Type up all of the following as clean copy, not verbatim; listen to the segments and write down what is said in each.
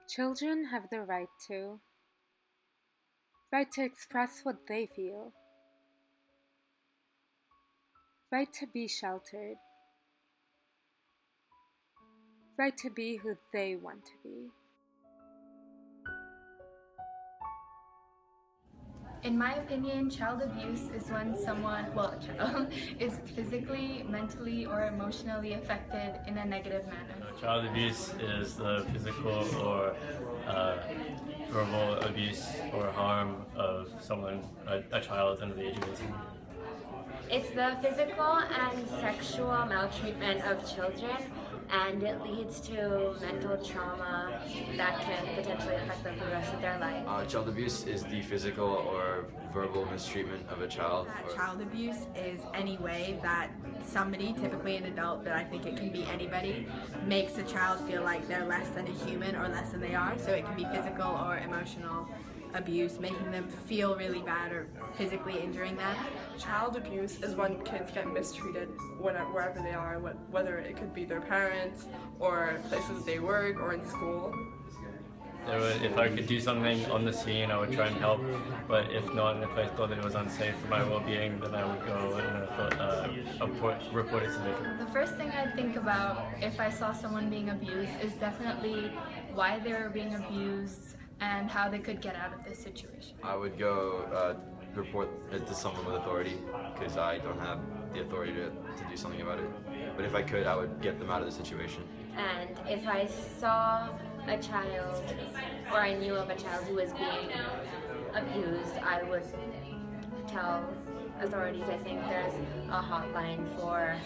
Children have the right to express what they feel, right to be sheltered, right to be who they want to be. In my opinion, child abuse is when someone, well, a child, is physically, mentally, or emotionally affected in a negative manner. Child abuse is the physical or verbal abuse or harm of someone, a child under the age of 18. It's the physical and sexual maltreatment of children, and it leads to mental trauma that can potentially affect them for the rest of their life. Child abuse is the physical or verbal mistreatment of a child. Child abuse is any way that somebody, typically an adult, but I think it can be anybody, makes a child feel like they're less than a human or less than they are. So it can be physical or emotional abuse, making them feel really bad or physically injuring them. Child abuse is when kids get mistreated wherever they are, whether it could be their parents or places they work or in school. If I could do something on the scene, I would try and help, but if not, and if I thought that it was unsafe for my well-being, then I would go and report it to victim. The first thing I'd think about if I saw someone being abused is definitely why they were being abused and how they could get out of this situation. I would go report it to someone with authority because I don't have the authority to do something about it. But if I could, I would get them out of the situation. And if I saw a child or I knew of a child who was being abused, I would tell authorities. I think there's a hotline for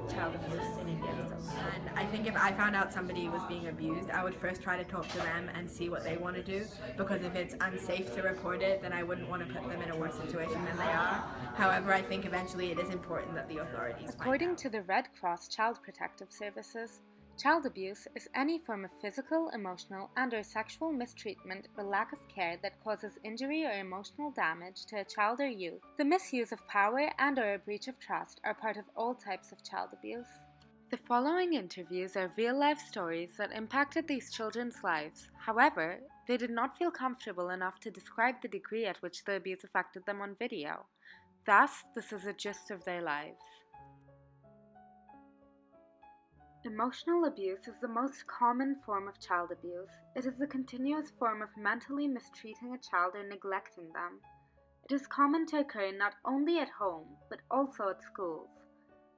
child abuse in India. So. And I think if I found out somebody was being abused, I would first try to talk to them and see what they want to do, because if it's unsafe to report it, then I wouldn't want to put them in a worse situation than they are. However, I think eventually it is important that the authorities According to the Red Cross Child Protective Services, child abuse is any form of physical, emotional, and/or sexual mistreatment or lack of care that causes injury or emotional damage to a child or youth. The misuse of power and/or a breach of trust are part of all types of child abuse. The following interviews are real-life stories that impacted these children's lives. However, they did not feel comfortable enough to describe the degree at which the abuse affected them on video. Thus, this is a gist of their lives. Emotional abuse is the most common form of child abuse. It is the continuous form of mentally mistreating a child or neglecting them. It is common to occur not only at home, but also at schools.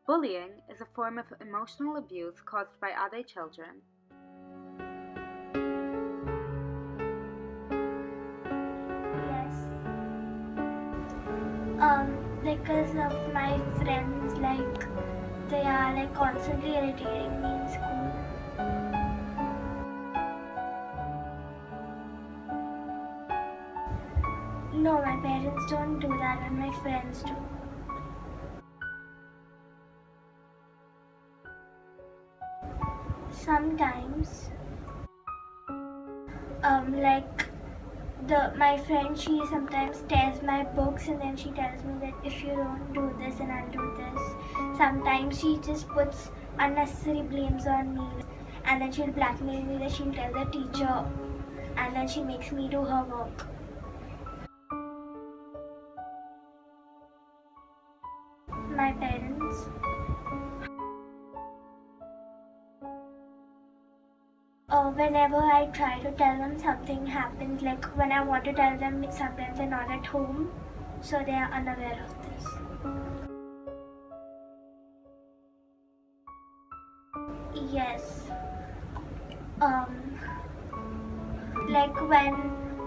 Bullying is a form of emotional abuse caused by other children. Yes. Because of my friends, they are constantly irritating me in school. No, my parents don't do that, but my friends do. Sometimes, my friend, she sometimes tears my books and then she tells me that if you don't do this then I'll do this. Sometimes she just puts unnecessary blames on me and then she'll blackmail me that she'll tell the teacher and then she makes me do her work. My parents. Whenever I try to tell them, something happens. Like when I want to tell them, sometimes they're not at home, so they are unaware of this. Yes.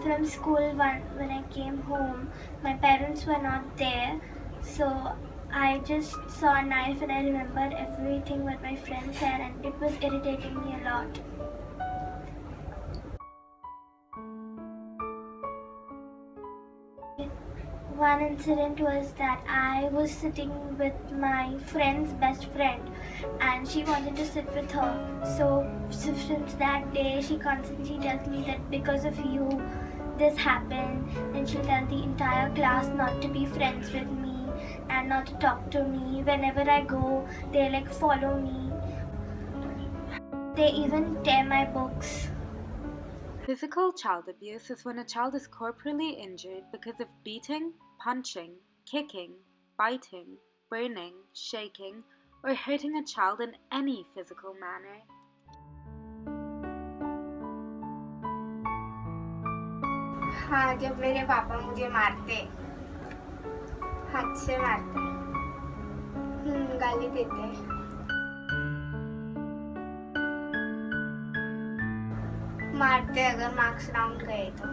From school, when I came home, my parents were not there, so I just saw a knife and I remembered everything what my friend said, and it was irritating me a lot. One incident was that I was sitting with my friend's best friend and she wanted to sit with her. So since that day, she constantly tells me that because of you, this happened. Then she'll tell the entire class not to be friends with me and not to talk to me. Whenever I go, they follow me. They even tear my books. Physical child abuse is when a child is corporally injured because of beating, punching, kicking, biting, burning, shaking, or hurting a child in any physical manner. हाँ, जब मेरे पापा मुझे मारते, हाथ से मारते, गाली देते, मारते अगर मार्क्स डाउन गए तो,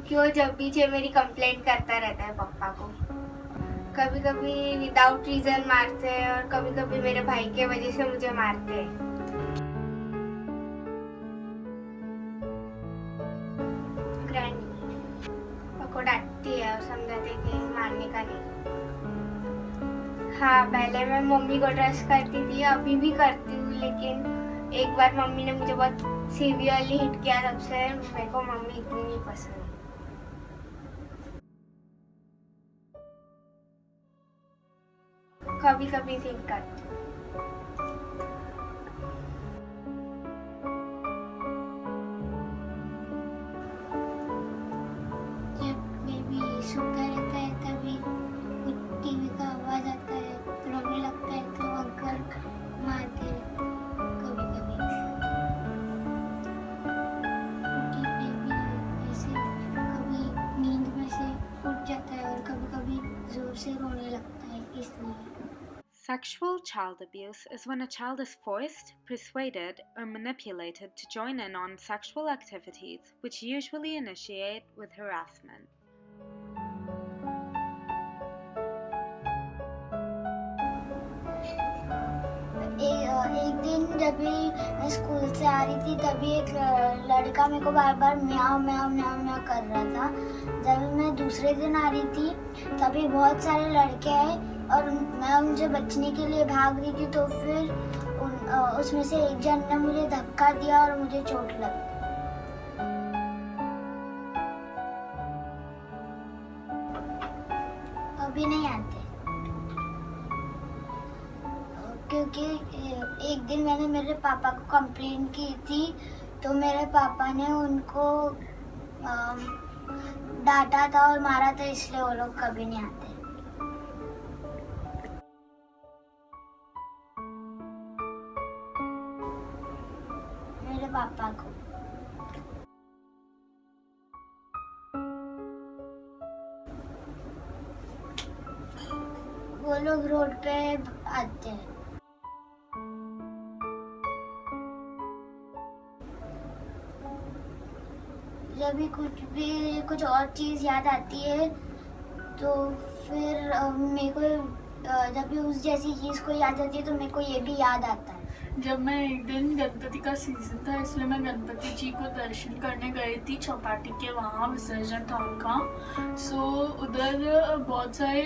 क्यों जब भी मेरी कंप्लेंट करता रहता है पापा को। कभी कभी विदाउट रीजन मारते हैं और कभी कभी मेरे भाई के वजह से मुझे मारते हैं। को डांटती है और समझाते कि मारने का नहीं। हाँ, पहले मैं मम्मी को ट्रस्ट करती थी, अभी भी करती हूँ, लेकिन एक बार मम्मी ने मुझे बहुत सीवियरली हिट किया, तब से मेरे को मम्मी इतनी नहीं पसंद। कभी कभी थिंक करती हूँ। सोता रहता है तभी टीवी का आवाज आता है, रोने लगता है तो अंकल मारते कभी कभी। ऐसे कभी नींद में से उठ जाता है और कभी कभी जोर से रोने लगता है, इसलिए। Sexual child abuse is when a child is forced, persuaded, or manipulated to join in on sexual activities, which usually initiate with harassment. एक दिन जब मैं स्कूल से आ रही थी तभी एक लड़का मेरे को बार बार म्याऊं म्याऊं म्याऊं म्याऊं कर रहा था। जब मैं दूसरे दिन आ रही थी तभी बहुत सारे लड़के आए और मैं उनसे बचने के लिए भाग रही थी, तो फिर उसमें से एक जन ने मुझे धक्का दिया और मुझे चोट लगी। अभी नहीं आते क्योंकि एक दिन मैंने मेरे पापा को कंप्लेन की थी, तो मेरे पापा ने उनको डांटा था और मारा था, इसलिए वो लोग कभी नहीं आते। मेरे पापा को। वो लोग रोड पे आते हैं। जब भी कुछ और चीज़ याद आती है तो फिर मेरे को जब भी उस जैसी चीज़ को याद आती है तो मेरे को ये भी याद आता है। जब मैं एक दिन गणपति का सीजन था, इसलिए मैं गणपति जी को दर्शन करने गई थी चौपाटी के वहाँ विसर्जन था उनका। सो उधर बहुत सारे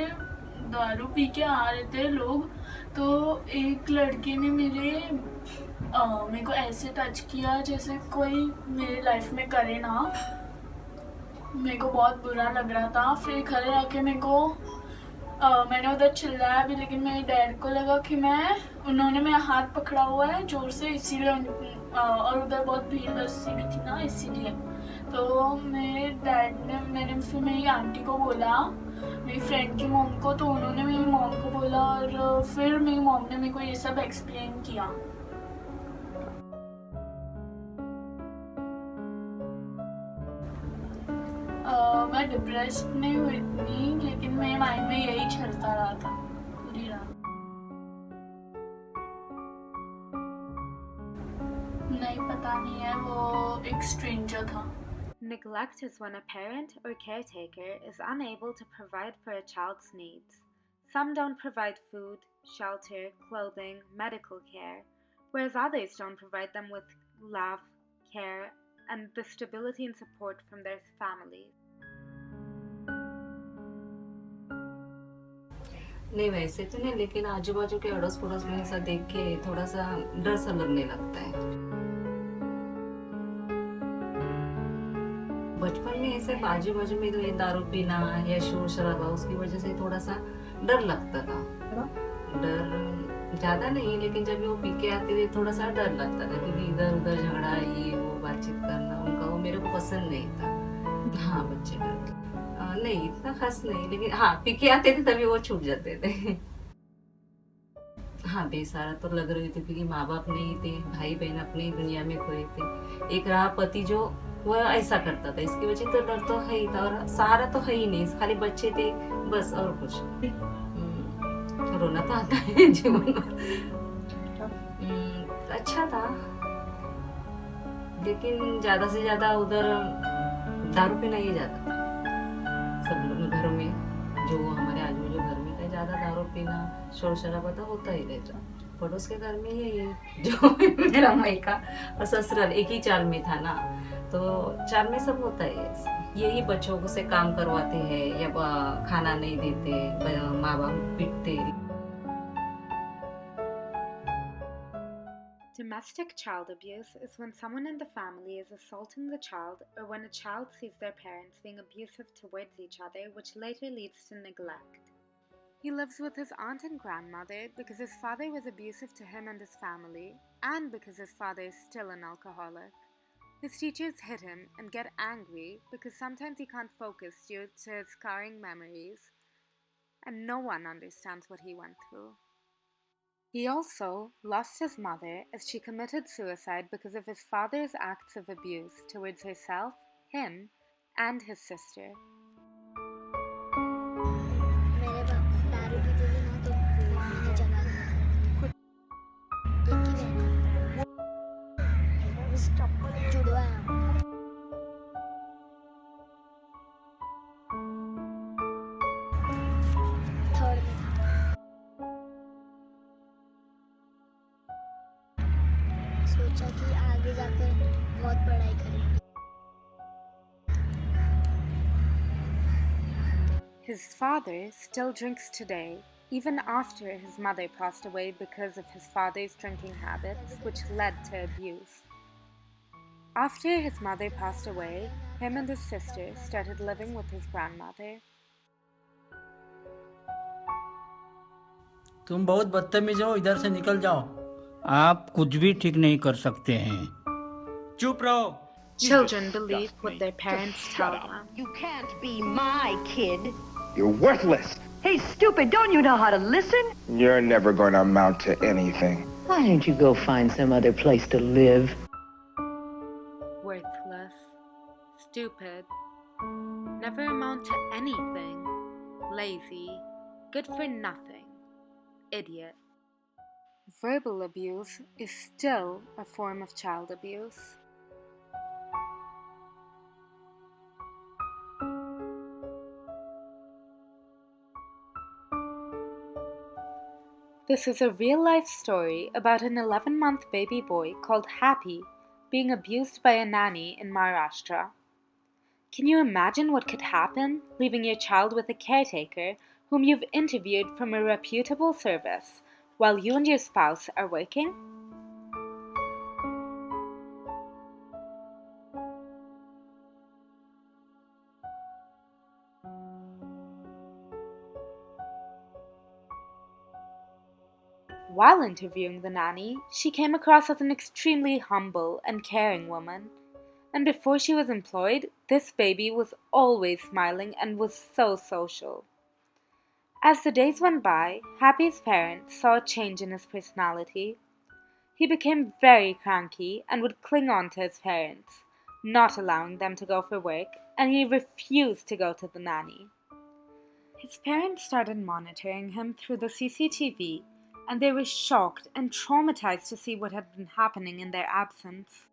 दारू पी के आ रहे थे लोग, तो एक लड़के ने मेरे को ऐसे टच किया जैसे कोई मेरी लाइफ में करे ना। मेरे को बहुत बुरा लग रहा था। फिर घर आके मैंने उधर चिल्लाया भी, लेकिन मेरे डैड को लगा कि उन्होंने मेरा हाथ पकड़ा हुआ है जोर से, इसीलिए और उधर बहुत भीड़ बस्ती भी थी ना, इसीलिए। तो मेरे डैड ने फिर मेरी आंटी को बोला, मेरी फ्रेंड की मॉम को, तो उन्होंने मेरी मॉम को बोला और फिर मेरी मॉम ने मेरे को ये सब एक्सप्लेन किया। मैं डिप्रेस्ड नहीं हुई थी, लेकिन मेरे माइंड में यही चलता रहा था पूरी रात। नहीं, पता नहीं है, वो एक स्ट्रेंजर था। Neglect is when a parent or caretaker is unable to provide for a child's needs. Some don't provide food, shelter, clothing, medical care, whereas others don't provide them with love, care, and the stability and support from their families. नहीं, वैसे तो नहीं, लेकिन आजू बाजू के अड़ोस पड़ोस में ऐसा देख के थोड़ा सा डर सा लगने लगता है। बचपन में ऐसे आजू बाजू में तो ये दारू पीना या शोर शराबा, उसकी वजह से थोड़ा सा डर लगता था। डर ज़्यादा नहीं, लेकिन जब वो पी के आते थे थोड़ा सा डर लगता था, क्योंकि इधर उधर झगड़ा ये वो बातचीत करना उनका वो मेरे को पसंद नहीं था। हाँ, बच्चे डर नहीं, इतना खास नहीं, लेकिन हाँ पी के आते थे तभी वो छूट जाते थे। हाँ, बेसहारा तो लग रही थी, क्योंकि माँ बाप नहीं थे, भाई बहन अपनी ही दुनिया में खोए थे। एक रहा पति जो वो ऐसा करता था, इसकी वजह तो डर तो है ही था, और सहारा तो है ही नहीं, खाली बच्चे थे बस, और कुछ रोना तो आता है जीवन में। अच्छा था, लेकिन ज्यादा से ज्यादा उधर दारू पीना ही ज्यादा था। सब लोग घरों में, जो हमारे आजू बाजू घर में थे, ज्यादा दारू पीना शोर शराबा तो होता ही रहता। पड़ोस के घर में यही जो मेरा मायका और ससुराल एक ही चाल में था ना, तो चाल में सब होता है। यही बच्चों को से काम करवाते हैं या खाना नहीं देते, माँ बाप पीटते। Domestic child abuse is when someone in the family is assaulting the child, or when a child sees their parents being abusive towards each other, which later leads to neglect. He lives with his aunt and grandmother because his father was abusive to him and his family, and because his father is still an alcoholic. His teachers hit him and get angry because sometimes he can't focus due to his scarring memories, and no one understands what he went through. He also lost his mother as she committed suicide because of his father's acts of abuse towards herself, him, and his sister. सोचा कि आगे जाकर बहुत पढ़ाई करेंगे। His father still drinks today, even after his mother passed away because of his father's drinking habits, which led to abuse. After his mother passed away, him and his sister started living with his grandmother. तुम बहुत बदतमीज हो, इधर से निकल जाओ। आप कुछ भी ठीक नहीं कर सकते हैं। चुप रहो। Children believe what their parents tell them. You can't be my kid. You're worthless. Hey, stupid, don't you know how to listen? You're never going to amount to anything. Why don't you go find some other place to live? Worthless. Stupid. Never amount to anything. Lazy. Good for nothing. Idiot. Verbal abuse is still a form of child abuse. This is a real-life story about an 11-month baby boy called Happy being abused by a nanny in Maharashtra. Can you imagine what could happen leaving your child with a caretaker whom you've interviewed from a reputable service while you and your spouse are working? While interviewing the nanny, she came across as an extremely humble and caring woman. And before she was employed, this baby was always smiling and was so social. As the days went by, Happy's parents saw a change in his personality. He became very cranky and would cling on to his parents, not allowing them to go for work, and he refused to go to the nanny. His parents started monitoring him through the CCTV, and they were shocked and traumatized to see what had been happening in their absence.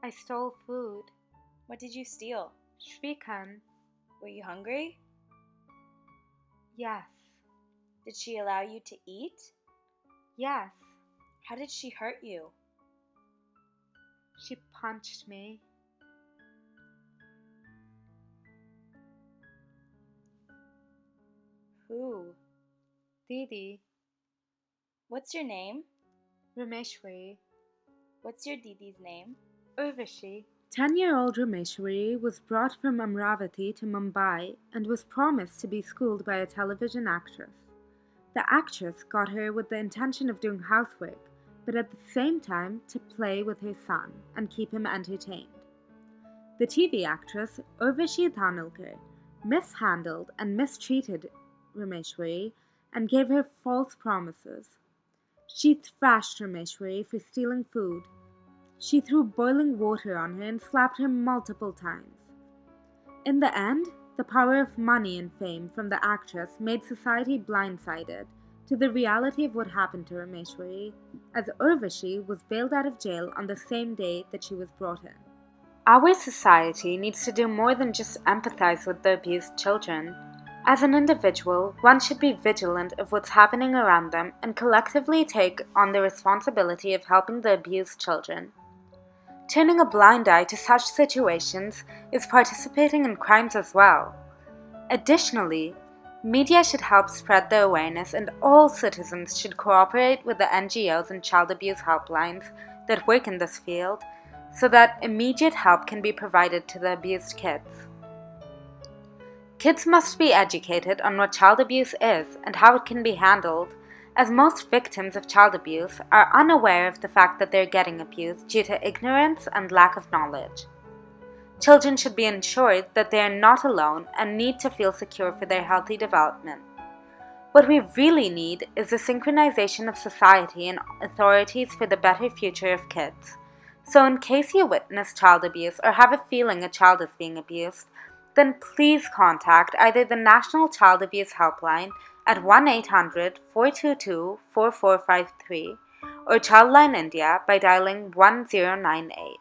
I stole food. What did you steal? Shrikhand. Were you hungry? Yes. Did she allow you to eat? Yes. How did she hurt you? She punched me. Who? Didi. What's your name? Rameshwari. What's your Didi's name? Urvashi. 10-year-old Rameshwari was brought from Amravati to Mumbai and was promised to be schooled by a television actress. The actress got her with the intention of doing housework, but at the same time to play with her son and keep him entertained. The TV actress Urvashi Dhanulkar mishandled and mistreated Rameshwari and gave her false promises. She thrashed Rameshwari for stealing food. She threw boiling water on her and slapped her multiple times. In the end, the power of money and fame from the actress made society blindsided to the reality of what happened to Rameshwari, as Urvashi was bailed out of jail on the same day that she was brought in. Our society needs to do more than just empathize with the abused children. As an individual, one should be vigilant of what's happening around them and collectively take on the responsibility of helping the abused children. Turning a blind eye to such situations is participating in crimes as well. Additionally, media should help spread the awareness, and all citizens should cooperate with the NGOs and child abuse helplines that work in this field so that immediate help can be provided to the abused kids. Kids must be educated on what child abuse is and how it can be handled, as most victims of child abuse are unaware of the fact that they're getting abused due to ignorance and lack of knowledge. Children should be ensured that they are not alone and need to feel secure for their healthy development. What we really need is the synchronization of society and authorities for the better future of kids. So in case you witness child abuse or have a feeling a child is being abused, then please contact either the National Child Abuse Helpline at 1-800-422-4453 or Childline India by dialing 1098.